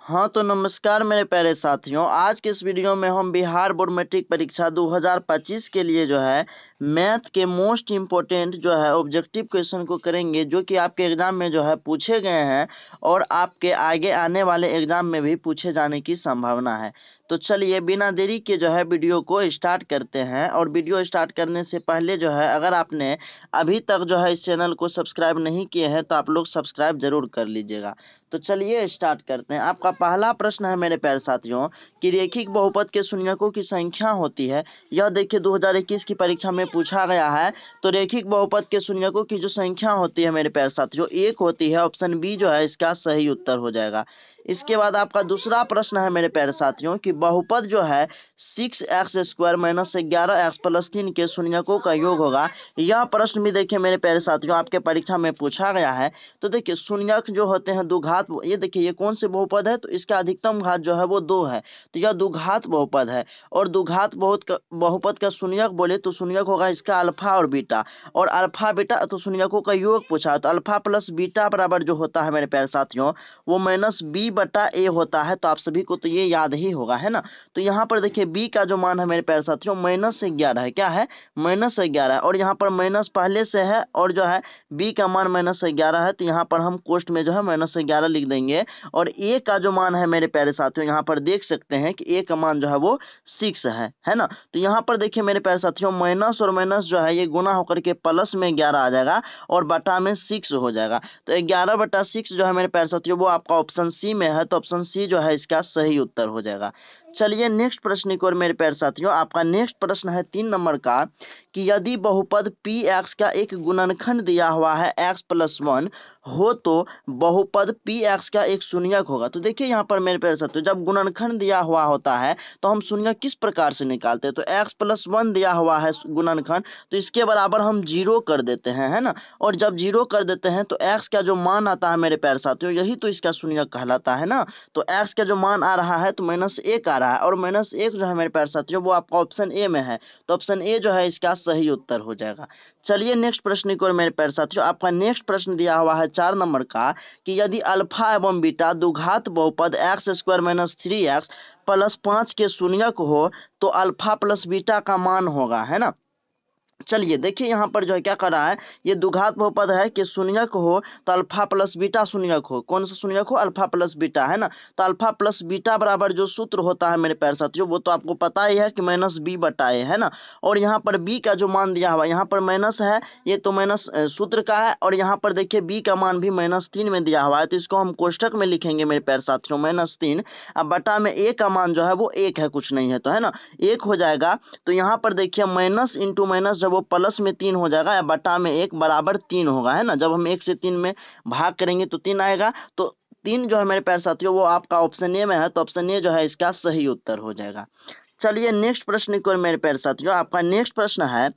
हाँ तो नमस्कार मेरे प्यारे साथियों। आज के इस वीडियो में हम बिहार बोर्ड मैट्रिक परीक्षा 2025 के लिए जो है मैथ के मोस्ट इम्पोर्टेंट जो है ऑब्जेक्टिव क्वेश्चन को करेंगे, जो कि आपके एग्जाम में जो है पूछे गए हैं और आपके आगे आने वाले एग्जाम में भी पूछे जाने की संभावना है। तो चलिए बिना देरी के जो है वीडियो को स्टार्ट करते हैं। और वीडियो स्टार्ट करने से पहले जो है अगर आपने अभी तक जो है इस चैनल को सब्सक्राइब नहीं किए हैं तो आप लोग सब्सक्राइब जरूर कर लीजिएगा। तो चलिए स्टार्ट करते हैं। आपका पहला प्रश्न है मेरे प्यारे साथियों कि रेखिक बहुपद के शून्यकों की संख्या होती है। यह देखिए 2021 की परीक्षा में पूछा गया है। तो रेखिक बहुपद के शून्यकों की जो संख्या होती है मेरे प्यारे साथियों एक होती है। ऑप्शन बी जो है इसका सही उत्तर हो जाएगा। इसके बाद आपका दूसरा प्रश्न है मेरे प्यारे साथियों कि बहुपद जो है 6x² - 11x + 3 के शून्यकों का योग होगा। यह प्रश्न भी देखिए मेरे प्यारे साथियों आपके परीक्षा में पूछा गया है। तो देखिए शून्यक जो होते हैं द्विघात, ये देखिए ये कौन से बहुपद है, तो इसका अधिकतम घात जो है वो 2 है, तो यह द्विघात बहुपद है। और द्विघात बहुपद का शून्यक बोले तो शून्यक होगा इसका अल्फा और बीटा, और अल्फा बीटा तो शून्यकों का योग पूछा, तो अल्फा प्लस बीटा बराबर जो होता है मेरे प्यारे साथियों वो -b/a होता है। तो आप सभी को तो ये याद ही होगा, है ना। तो यहाँ पर देखिए b का जो मान है मेरे प्यारे साथियों -11 है। क्या है? -11 है। और यहाँ पर माइनस पहले से है और जो है b का मान -11 है, तो यहाँ पर हम कोष्ठ में जो है -11 लिख देंगे। और a का जो मान है मेरे प्यारे साथियों यहाँ पर देख सकते हैं कि a का मान जो है वो 6 है ना। तो यहाँ पर देखिए मेरे प्यारे साथियों माइनस और माइनस जो है ये गुना होकर के प्लस में 11 आ जाएगा और बटा में 6 हो जाएगा। तो 11/6 जो है मेरे प्यारे साथियों वो आपका ऑप्शन सी में है। तो ऑप्शन सी जो है इसका सही उत्तर हो जाएगा। चलिए नेक्स्ट प्रश्न की ओर मेरे प्यारे साथियों। आपका नेक्स्ट प्रश्न है 3 नंबर का कि यदि बहुपद px का एक गुणनखंड दिया हुआ है x + 1 हो तो बहुपद px का एक शून्यक होगा। तो देखिए यहाँ पर मेरे प्यारे साथियों जब गुणनखंड दिया हुआ होता है तो हम शून्यक किस प्रकार से निकालते हैं। तो x + 1 दिया हुआ है गुणनखंड, तो इसके बराबर हम 0 कर देते हैं, है ना। और जब 0 कर देते हैं तो x का जो मान आता है मेरे प्यारे साथियों यही तो इसका शून्यक कहलाता है ना। तो x का जो मान आ रहा है तो -1 आ रहा है, और -1 जो है मेरे प्यारे साथियों वो आपका ऑप्शन ए में है। तो ऑप्शन ए जो है इसका सही उत्तर हो जाएगा। चलिए नेक्स्ट प्रश्न की ओर मेरे प्यारे साथियों। आपका नेक्स्ट प्रश्न दिया हुआ है 4 नंबर का कि यदि अल्फा एवं बीटा द्विघात बहुपद x² - 3x + 5 के शून्यक हो तो अल्फा प्लस बीटा का मान होगा, है ना। चलिए देखिए यहाँ पर जो है क्या कर रहा है, ये द्विघात बहुपद है कि शून्यक हो तो अल्फा प्लस बीटा शून्यक हो। कौन सा शून्यक हो? अल्फा प्लस बीटा, है ना। तो अल्फा प्लस बीटा बराबर जो सूत्र होता है मेरे प्यारे साथियों वो तो आपको पता ही है कि -b/a, है ना। और यहाँ पर b का जो मान दिया हुआ यहाँ पर माइनस है, ये तो माइनस सूत्र का है। और यहाँ पर देखिए b का मान भी -3 में दिया हुआ है, तो इसको हम कोष्ठक में लिखेंगे मेरे प्यारे साथियों -3। अब बटा में a का मान जो है वो 1 है, कुछ नहीं है, तो है ना 1 हो जाएगा। तो यहाँ पर देखिए माइनस इंटू माइनस जब वो प्लस में 3 हो जाएगा या बटा में 1 बराबर 3 होगा, है ना। जब हम 1 से 3 में भाग करेंगे तो 3 आएगा। तो 3 जो है मेरे प्यारे साथियों वो आपका ऑप्शन ए में है। तो ऑप्शन ए जो है इसका सही उत्तर हो जाएगा। चलिए नेक्स्ट प्रश्न की ओर मेरे प्यारे साथियों। आपका नेक्स्ट प्रश्न है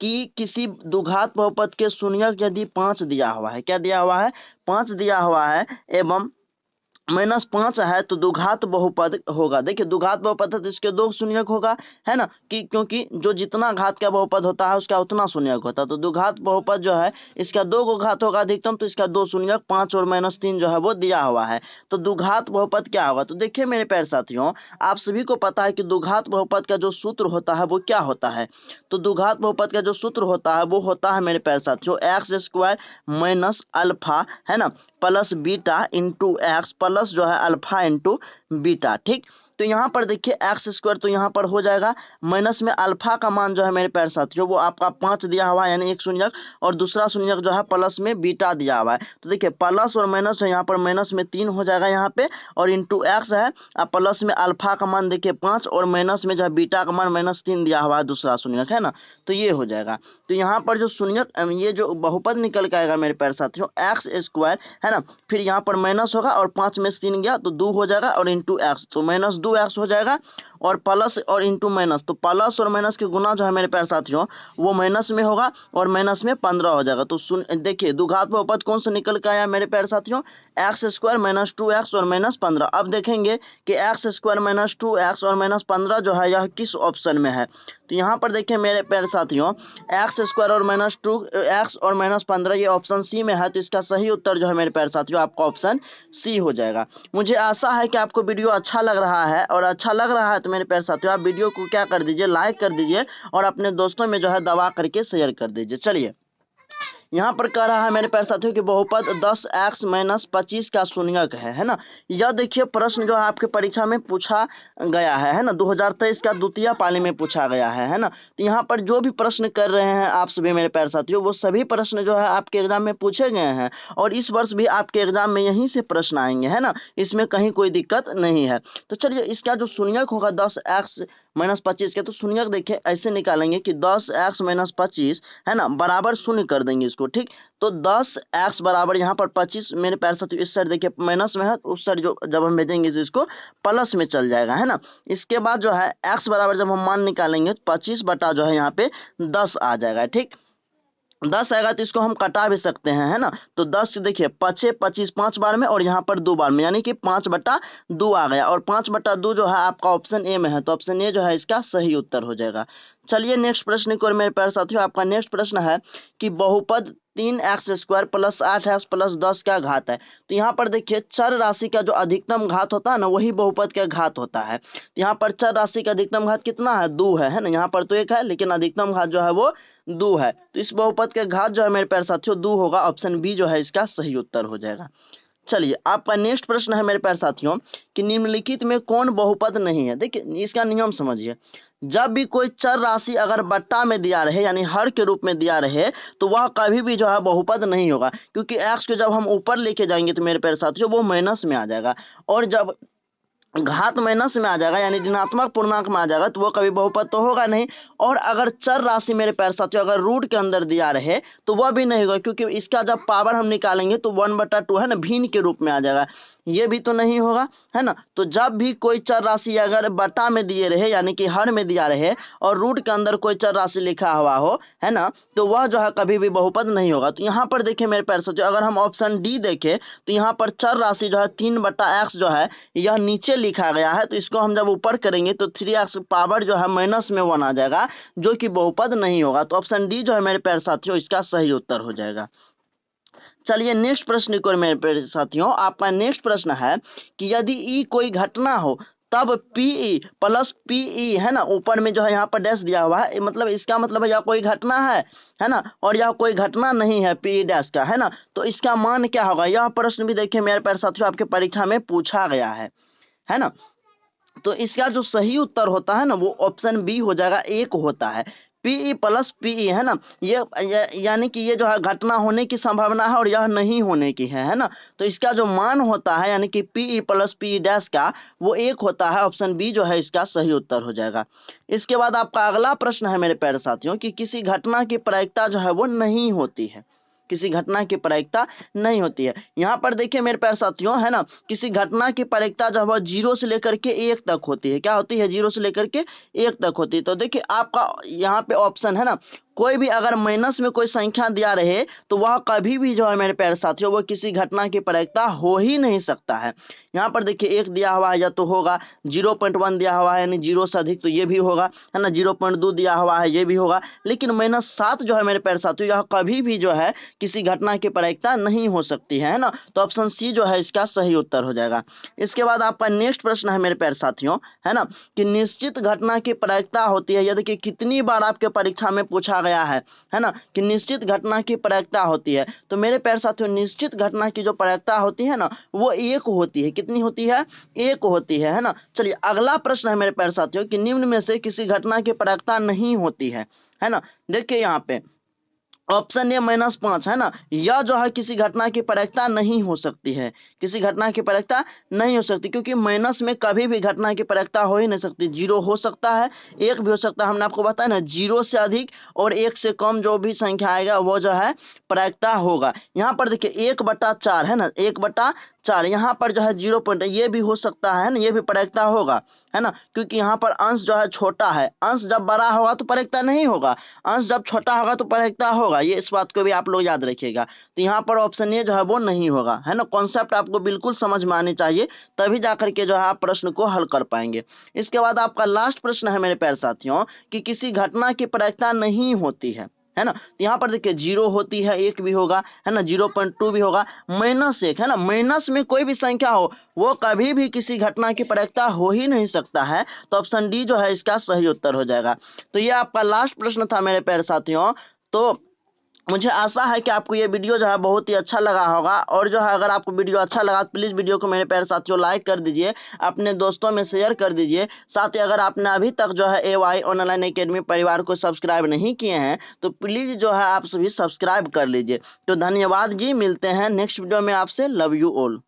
कि किसी द्विघात बहुपद के शून्यक यदि 5 दिया हुआ है, क्या दिया हुआ है? 5 दिया हुआ है एवं -5 है तो द्विघात बहुपद होगा। देखिए द्विघात बहुपद है तो इसके 2 शून्यक होगा, है ना, कि क्योंकि जो जितना घात का बहुपद होता है उसका उतना शून्यक होता है। तो द्विघात बहुपद जो है इसका 2 गो घात होगा अधिकतम, तो इसका 2 शून्यक 5 और -3 जो है वो दिया हुआ है। तो द्विघात बहुपद क्या होगा? तो देखिए मेरे प्यारे साथियों आप सभी को पता है कि द्विघात बहुपद का जो सूत्र होता है वो क्या होता है। तो द्विघात बहुपद का जो सूत्र होता है वो होता है मेरे प्यारे साथियों x² - अल्फा, है ना, plus beta into x plus जो है अल्फा इंटू बीटा। ठीक, तो यहाँ पर देखिए x² तो यहाँ पर हो जाएगा माइनस में अल्फा का मान जो है मेरे प्यारे साथियों वो आपका 5 दिया हुआ है, यानी एक शून्यक, और दूसरा शून्यक जो है प्लस में बीटा दिया हुआ है। तो देखिए प्लस और माइनस है, यहाँ पर माइनस में 3 हो जाएगा यहाँ पे, और इंटू एक्स है, अब प्लस में अल्फा का मान देखिए 5 और माइनस में जो है बीटा का मान -3 दिया हुआ है दूसरा शून्यक, है ना। तो ये हो जाएगा। तो यहाँ पर जो शून्यक ये जो बहुपद निकल के आएगा मेरे प्यारे साथियों x², है ना, फिर यहाँ पर माइनस होगा और 5 में से 3 गया तो 2 हो जाएगा, और इंटू एक्स तो -2x हो जाएगा, और प्लस और इंटू माइनस, तो प्लस और माइनस के गुना जो है मेरे प्यारे साथियों वो माइनस में होगा और माइनस में 15 हो जाएगा। तो देखिए द्विघात बहुपद कौन सा निकल के आया मेरे प्यारे साथियों? x² - 2x और -15। अब देखेंगे कि x² - 2x और -15 जो है यह किस ऑप्शन में है। तो यहाँ पर देखिए मेरे प्यारे साथियों, एक्स स्क्वायर और -2 एक्स और -15 ये ऑप्शन सी में है, तो इसका सही उत्तर जो है मेरे प्यारे साथियों आपका ऑप्शन सी हो जाएगा। मुझे आशा है कि आपको वीडियो अच्छा लग रहा है, और अच्छा लग रहा है तो मेरे प्यारे साथियों आप वीडियो को क्या कर दीजिए, लाइक कर दीजिए और अपने दोस्तों में जो है दबा करके शेयर कर दीजिए। चलिए यहाँ पर कह रहा है मेरे प्यारे साथियों कि बहुपद 10x-25 का शून्यक है ना। यह देखिए प्रश्न जो है आपके परीक्षा में पूछा गया है ना, 2023 का द्वितीय पाली में पूछा गया है ना। तो यहाँ पर जो भी प्रश्न कर रहे हैं आप सभी मेरे प्यारे साथियों, वो सभी प्रश्न जो है आपके एग्जाम में पूछे गए हैं, और इस वर्ष भी आपके एग्जाम में यहीं से प्रश्न आएंगे है ना, इसमें कहीं कोई दिक्कत नहीं है। तो चलिए इसका जो शून्यक होगा 10x-25 के, तो शून्यक देखिए ऐसे निकालेंगे कि 10x-25 है ना बराबर शून्य कर देंगे इसको, ठीक। तो 10x बराबर यहाँ पर 25 मेरे प्यारे साथियों, इस साइड देखिए माइनस में है, तो उस साइड जो जब हम भेजेंगे तो इसको प्लस में चल जाएगा है ना। इसके बाद जो है x बराबर जब हम मान निकालेंगे तो 25 बटा जो है यहाँ पे 10 आ जाएगा, ठीक। 10 आएगा तो इसको हम कटा भी सकते हैं है ना। तो 10 देखिए 25 5 बार में और यहाँ पर 2 बार में, यानी कि 5/2 आ गया, और 5/2 जो है आपका ऑप्शन ए में है, तो ऑप्शन ए जो है इसका सही उत्तर हो जाएगा। चलिए नेक्स्ट प्रश्न की ओर मेरे प्यारे साथियों, आपका नेक्स्ट प्रश्न है कि बहुपद 3x² + 8x + 10 का घात है। तो यहाँ पर देखिए चर राशि का जो अधिकतम घात होता है ना, वही बहुपद का घात होता है। तो यहाँ पर चर राशि का अधिकतम घात कितना है, 2 है ना। यहाँ पर तो 1 है, लेकिन अधिकतम घात जो है वो 2 है, तो इस बहुपद के घात जो है मेरे प्यारे साथियों 2 होगा, ऑप्शन बी जो है इसका सही उत्तर हो जाएगा। चलिए आपका नेक्स्ट प्रश्न है मेरे प्यारे साथियों कि निम्नलिखित में कौन बहुपद नहीं है। देखिए इसका नियम समझिए, जब भी कोई चर राशि अगर बट्टा में दिया रहे यानी हर के रूप में दिया रहे, तो वह कभी भी जो है बहुपद नहीं होगा, क्योंकि एक्स को जब हम ऊपर लेके जाएंगे तो मेरे प्यारे साथियों वो माइनस में आ जाएगा, और जब घात माइनस में आ जाएगा यानी ऋणात्मक पूर्णांक में आ जाएगा, तो वो कभी बहुपद तो होगा नहीं। और अगर चर राशि मेरे प्यारे साथियों अगर रूट के अंदर दिया रहे तो वह भी नहीं होगा, क्योंकि इसका जब पावर हम निकालेंगे तो 1/2 है ना भिन्न के रूप में आ जाएगा, ये भी तो नहीं होगा है ना। तो जब भी कोई चर राशि अगर बटा में दिए रहे यानी कि हर में दिया रहे और रूट के अंदर कोई चर राशि लिखा हुआ हो है ना, तो वह जो है कभी भी बहुपद नहीं होगा। तो यहाँ पर देखिए मेरे प्यारे साथियों, अगर हम ऑप्शन डी देखें तो यहाँ पर चर राशि जो है 3/x जो है यह नीचे लिखा गया है, तो इसको हम जब ऊपर करेंगे तो 3x पावर जो है -1 आ जाएगा, जो कि बहुपद नहीं होगा। तो ऑप्शन डी जो है मेरे प्यारे साथियों इसका सही उत्तर हो जाएगा। चलिए नेक्स्ट प्रश्न को मेरे प्यारे साथियों, आपका नेक्स्ट प्रश्न है कि यदि ई कोई घटना हो तब पीई प्लस पीई है ना, ऊपर में जो है यहाँ पर डैश दिया हुआ है, मतलब इसका मतलब है यह कोई घटना है ना, और यह कोई घटना नहीं है पीई डैश का है ना, तो इसका मान क्या होगा। यह प्रश्न भी देखिए मेरे प्यारे साथियों आपके परीक्षा में पूछा गया है ना। तो इसका जो सही उत्तर होता है ना वो ऑप्शन बी हो जाएगा, 1 होता है। पीई प्लस पीई है ना, ये यानी कि ये जो है घटना होने की संभावना है और यह नहीं होने की है ना। तो इसका जो मान होता है यानी कि पीई प्लस पीई डैश का वो 1 होता है, ऑप्शन बी जो है इसका सही उत्तर हो जाएगा। इसके बाद आपका अगला प्रश्न है मेरे प्यारे साथियों कि किसी घटना की प्रायिकता जो है वो नहीं होती है, किसी घटना की प्रायिकता नहीं होती है। यहाँ पर देखिए मेरे प्यारे साथियों है ना, किसी घटना की प्रायिकता जो है 0 से लेकर के 1 तक होती है। क्या होती है, 0 से लेकर के 1 तक होती है। तो देखिए आपका यहाँ पे ऑप्शन है ना, कोई भी अगर माइनस में कोई संख्या दिया रहे तो वह कभी भी जो है मेरे प्यारे साथियों वो किसी घटना की प्रायिकता हो ही नहीं सकता है। यहाँ पर देखिए 1 दिया हुआ है या तो होगा, 0.1 दिया हुआ है यानी 0 से अधिक तो ये भी होगा है ना, 0.2 दिया हुआ है ये भी होगा, लेकिन -7 जो है मेरे प्यारे साथियों यह कभी भी जो है किसी घटना की प्रायिकता नहीं हो सकती है ना। तो ऑप्शन सी जो है इसका सही उत्तर हो जाएगा। इसके बाद आपका नेक्स्ट प्रश्न है मेरे प्यारे साथियों है ना कि निश्चित घटना की प्रायिकता होती है, यदि कि कितनी बार आपके परीक्षा में पूछा गया है ना कि निश्चित घटना की प्रायिकता होती है। तो मेरे प्यारे साथियों निश्चित घटना की जो प्रायिकता होती है ना वो 1 होती है। कितनी होती है, 1 होती है ना। चलिए अगला प्रश्न है मेरे प्यारे साथियों कि निम्न में से किसी घटना की प्रायिकता नहीं होती है ना। देखिए यहाँ पे ऑप्शन ए -5 है ना, यह जो है किसी घटना की प्रायिकता नहीं हो सकती है, किसी घटना की प्रायिकता नहीं हो सकती, क्योंकि माइनस में कभी भी घटना की प्रायिकता हो ही नहीं सकती। 0 हो सकता है, 1 भी हो सकता है, हमने आपको बताया ना 0 से अधिक और 1 से कम जो भी संख्या आएगा वो जो है प्रायिकता होगा। यहाँ पर देखिए 1/4 है ना, 1/4 4। यहाँ पर जो है 0 पॉइंट, ये भी हो सकता है ना, ये भी प्रायिकता होगा, है ना, क्योंकि यहाँ पर अंश जो है छोटा है। अंश जब बड़ा होगा तो प्रायिकता नहीं होगा, अंश जब छोटा होगा तो प्रायिकता होगा। ये इस बात को भी आप लोग याद रखिएगा। तो यहाँ पर ऑप्शन ए जो है वो नहीं होगा, है ना। कॉन्सेप्ट आपको बिल्कुल समझ में आनी चाहिए, तभी जाकर के जो है आप प्रश्न को हल कर पाएंगे। इसके बाद आपका लास्ट प्रश्न है मेरे प्यारे साथियों कि किसी घटना की प्रायिकता नहीं होती है ना। तो यहाँ पर देखिए 0 होती है, 1 भी होगा, है ना, 0.2 भी होगा, -1, है ना। माइनस में कोई भी संख्या हो वो कभी भी किसी घटना की प्रायिकता हो ही नहीं सकता है। तो ऑप्शन डी जो है इसका सही उत्तर हो जाएगा। तो ये आपका लास्ट प्रश्न था मेरे प्यारे साथियों। तो मुझे आशा है कि आपको ये वीडियो जो है बहुत ही अच्छा लगा होगा, और जो है अगर आपको वीडियो अच्छा लगा तो प्लीज़ वीडियो को मेरे प्यारे साथियों लाइक कर दीजिए, अपने दोस्तों में शेयर कर दीजिए। साथ ही अगर आपने अभी तक जो है AY ऑनलाइन एकेडमी परिवार को सब्सक्राइब नहीं किए हैं तो प्लीज़ जो है आप सभी सब्सक्राइब कर लीजिए। तो धन्यवाद जी, मिलते हैं नेक्स्ट वीडियो में आपसे। Love you all.